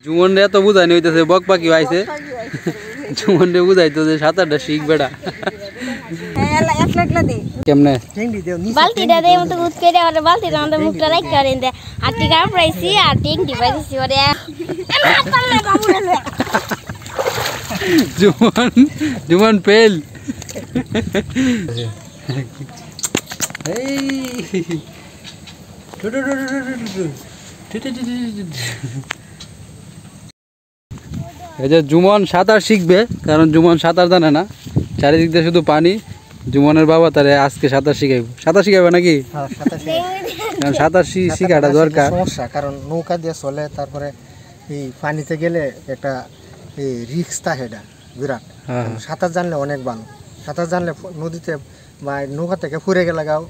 जुमन रे तो बुझानी হইতাছে বক পাখি আইছে जुमन রে বুঝাইতো যে সাঁতারটা শিখ বেটা এলা একলা একলা দে কেমনে টেংডি দেও নিচে বালতি দে মতো উঠ করে আর বালতি আমাদের মুখটা রাখ করেন দে আটি কার প্রাইসি আর টেংডি পাইছি ওরে পাল্লে বাবু রে जुमन फेल जुमन সাঁতার শিখবে কারণ जुमन সাঁতার জানে না চারিদিক দিয়ে শুধু পানি जुमনের বাবা তারে আজকে সাঁতার শিখাইবে নাকি হ্যাঁ সাঁতার কারণ সাঁতার শিখাটা দরকার সমস্যা কারণ নৌকা দিয়ে চলে তারপরে এই পানিতে গেলে একটা এই রিস্ক থাকে এটা বিরাট সাঁতার জানলে অনেক ভালো সাঁতার জানলে নদীতে বা নৌকা থেকে ফুরে গেলে গাও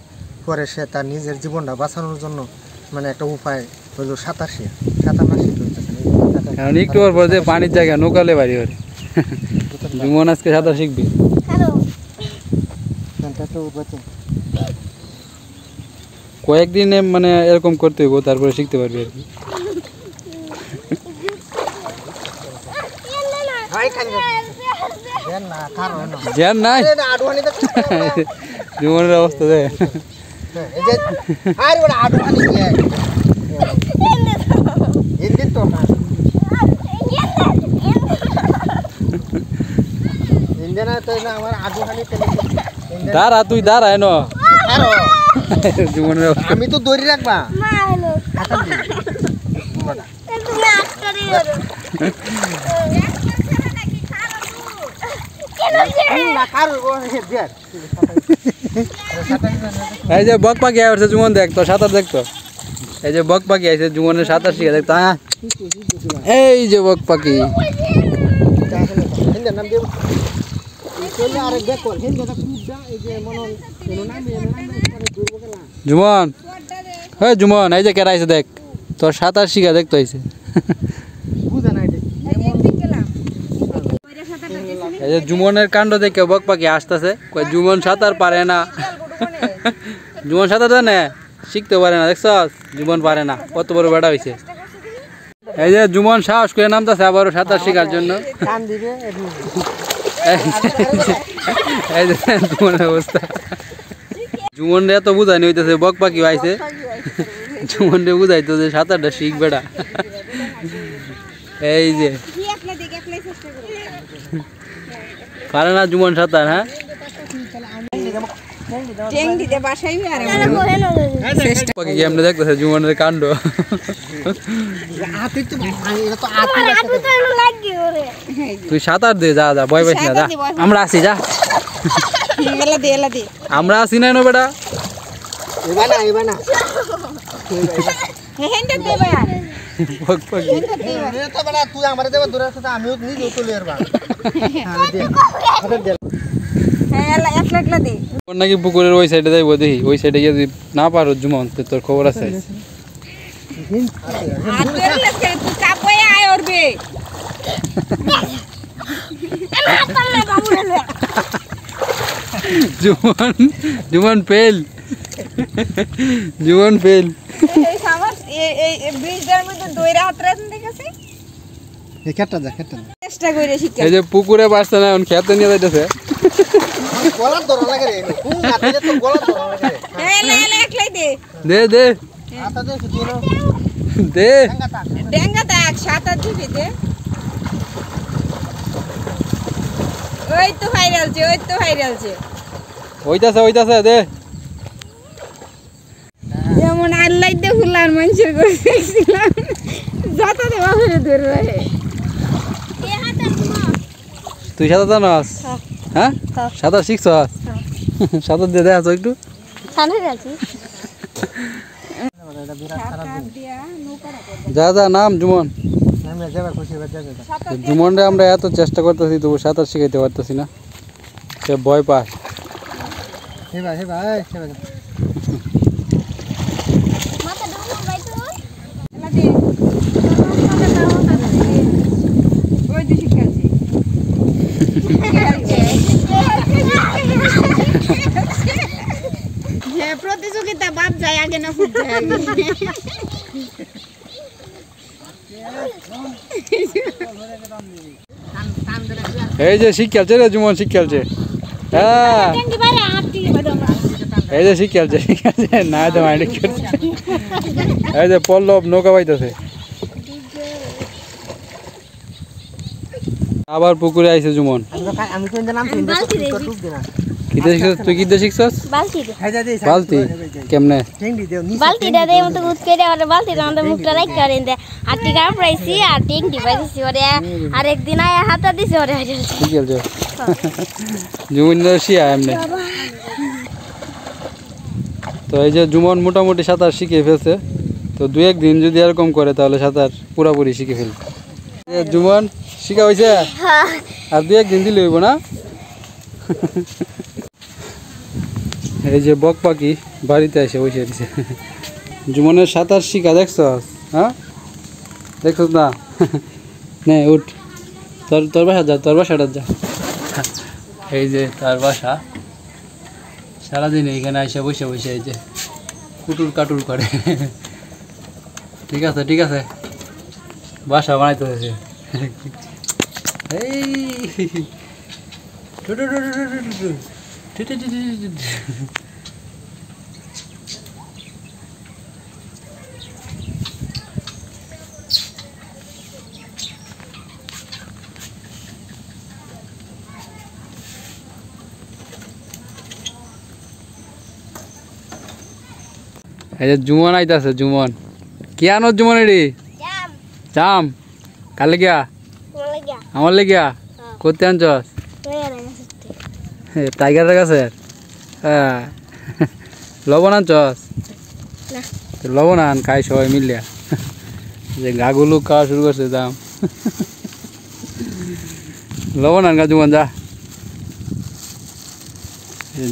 পরে সে তার নিজের জীবনটা বাঁচানোর জন্য মানে একটা উপায় হলো সাঁতার না শিখতে কারণ একটু পর যে পানির জায়গা নৌকালে বাড়ি ওরে जुमन আজকে সাঁতার শিখবে কয়েকদিনে মানে এরকম করতে হইব তারপরে শিখতে পারবি আর কি জ্ঞান নাই जुमনের অবস্থা দে দাঁড়া তুই দাঁড়া এনো जुमনের আমি তো দড়ি রাখবা এই যে বক পাখি আসছে जुमन দেখ তো সাঁতার দেখতো এই যে বক পাখি আইছে जुमনের সাঁতার শিখে দেখতো এই যে বক পাখি जुमन হ্যাঁ जुमन এই যে কেরা আইছে দেখ তোর সাঁতার শিখা দেখতো আইছে এই যে जुमনের কাণ্ড দেখে বক পাখি আসতেছে কই जुमन সাঁতার পারে না जुमन সাঁতার জানে শিখতে পারে না দেখছস जुमन পারে না কত বড় বেটা হইছে এই যে जुमन সাহস করে নামতাছে আবার সাঁতার শেখার জন্য কান দিবে এই যে जुमনের অবস্থা जुमन রে তো বুঝানি হইতাছে বক পাখি আইছে जुमन রে বুঝাইতো যে সাঁতারটা শিখ বেটা এই যে পারে না जुमन সাঁতার হ্যাঁ টেংডি দে বাসাইবি আর পাখি কেমনে দেখতেছে जुमনের কাণ্ড হাতে তো এটা তো হাতে লাগি ওরে তুই সাঁতার দে যা যা ভয় পাইস না যা আমরা আসি যা এলা দে আমরা আসি না বেটা এবা না হেন্ডে দে ভাই বক পাখি এ তো বড় তুই আমারে দেব দূরে আছে আমিও নিজে চলে এরবা দে হ্যাঁ এলা একলা দে কোন নাকি পুকুরের ওই সাইডে যাইবো দেখি ওই সাইডে গিয়ে যদি না পারো जुमन তোর খবর আছে जुमन फेल এই যে পুকুরে পারছে না এখন খেতে নিয়ে যাইতেছে দে দে দে ডেঙ্গা দেখ সাঁতার দিবি দে ওই তো ভাইরাল হইতাছে দে যেমন আল্লাহ দে ফুলার মানুষের করে দেখছিলাম যত দেওয়া হয়ে ধরে তুই সাঁতার জানাস হ্যাঁ সাঁতার শিখছস সাঁতার দিয়ে দেখাচ্ছ একটু যা যা নাম जुमन जुमन রে আমরা এত চেষ্টা করতেছি তবু সাঁতার শিখাইতে পারতেছি না সে ভয় পায় प्रतियोगिता बाप जाए आगे ना फुट जाए এই যে শিখ খেলছে রে জুমন, শিখ খেলছে। হ্যাঁ এই যে শিখ খেলছে, ঠিক আছে না তো মাইন্ড করছে। এই যে পল্লব নৌকা বাইতেছে, আবার পুকুরে আইছে জুমন। আমি তো নাম তুই কি শিখছস? বালতি কেমনে? বালতিটা দিয়ে মতো গুদ করে আর বালতিটা আমাদের মুখটা রাখ করে দে আর টিকা প্রাইসি আর টিং দিবাইছি ওরে আর একদিন আয়া হাতা দিছে ওরে কি খেলছে জুমন শিয়া এমনি। তো এই যে জুমন মোটামুটি সাঁতার শিখে ফেলছে, তো 2-1 দিন যদি এরকম করে তাহলে সাঁতার পুরাপুরি শিখে ফেলবে। জুমন শিখা হয়েছে, আর 2-1 দিন দিলে হইব না। এই যে বক পাখি বাড়িতে এসে বসে দিছে। জুমনের সাঁতার শিখা দেখছস? হ্যাঁ দেখছস না? নে উঠ, তোর বাসা যা, তোর বাসাটা যা। এই যে তার বাসা, সারাদিন এইখানে এসে বসে বসে এই যে কুটুর কাটুর করে। ঠিক আছে ঠিক আছে, বাসা বানাইতে হয়েছে। এই এই যে জুমন আইতাছে, জুমন কি আনো? জুমন এডি জাম কালে গিয়া আমার লেগিয়া করতে আনছস? টাইগারের কাছে। হ্যাঁ লবণ আনছস? লবণ আন, খাই সবাই মিলিয়া। যে গাগুলো খাওয়া শুরু করছে জাম। লবণ আন গা জুমন যা।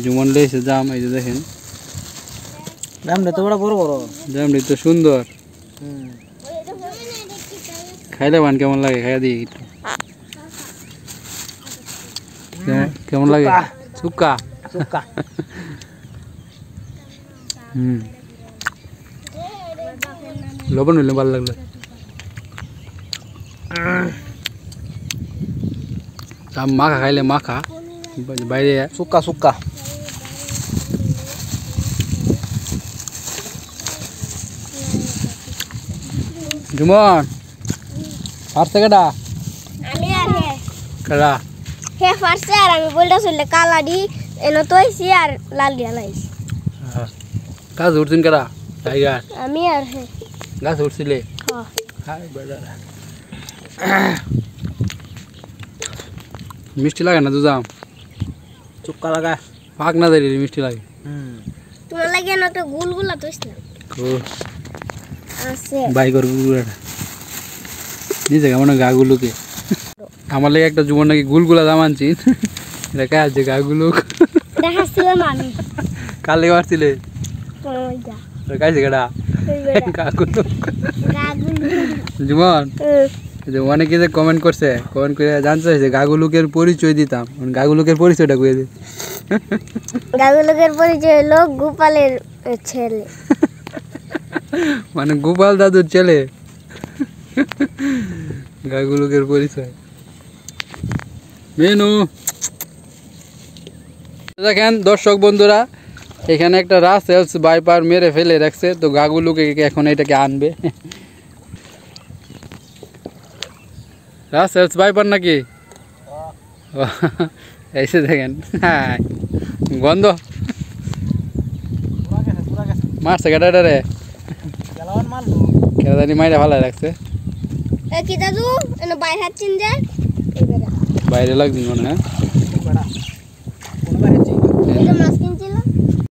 জুমন লেছে জাম, এই যে দেখেন জামটা তো বড় বড়, জামটি তো সুন্দর। খাইলে বান কেমন লাগে? খাইয়া দিই একটু। কেমন লাগে? সুক্কা সুক্কা। লবণ হইলে ভালো লাগলো। মাখা খাইলে মাখা, বাইরে সুক্কা সুক্কা। জুমন পারছে কেডা? আমি আর কেডা? হে পারছে আর আমি বলতে চললে কালা দি এনে তৈছি আর লাল দিয়া লাইছি। গাছ উঠছেন কেডা? টাইগার। আমি আর হে গাছ উঠছিলে? হ্যাঁ। হাই বেড়া, মিষ্টি লাগে না দুজাম? সুক্কা লাগা, পাক না দিলে মিষ্টি লাগে। তোমার লাগে না তো গুলগুলা তোস না আছে বাইকর গুলগুলাটা নিজে কেমন গাগুলোকে। আমার লাগে একটা জুমন নাকি গুলগুলা দাম আনছি, দেখা আছে গাগুলো দেখাছিলাম আমি কাল লেগে মারছিলে ওইটা দেখাইছে কেডা? গাগুলো। জুমন অনেকে যে কমেন্ট করছে, কমেন্ট করে জানতে চাইছে গাগুলোকের পরিচয় দিতাম, গাগুলোকের পরিচয়টা কয়ে দিই। গাগুলোকের পরিচয় হলো গোপালের ছেলে, মানে গোপাল দাদুর ছেলে। গাগুলোকের পরিচয় মেনু। দেখেন দর্শক বন্ধুরা, এখানে একটা রাসেলস বাইপার মেরে ফেলে রাখছে, তো গাগুলোকে এখন এটাকে আনবে। রাসেলস বাইপার নাকি? এসে দেখেন গন্ধ মারছে কেটা রে, কেটা জানি মাইরা ভালো রাখছে। কি দাদু এনে বাইরে হাঁটছেন যে বাইরে লাগছে মনে হয়। এই যে মাছ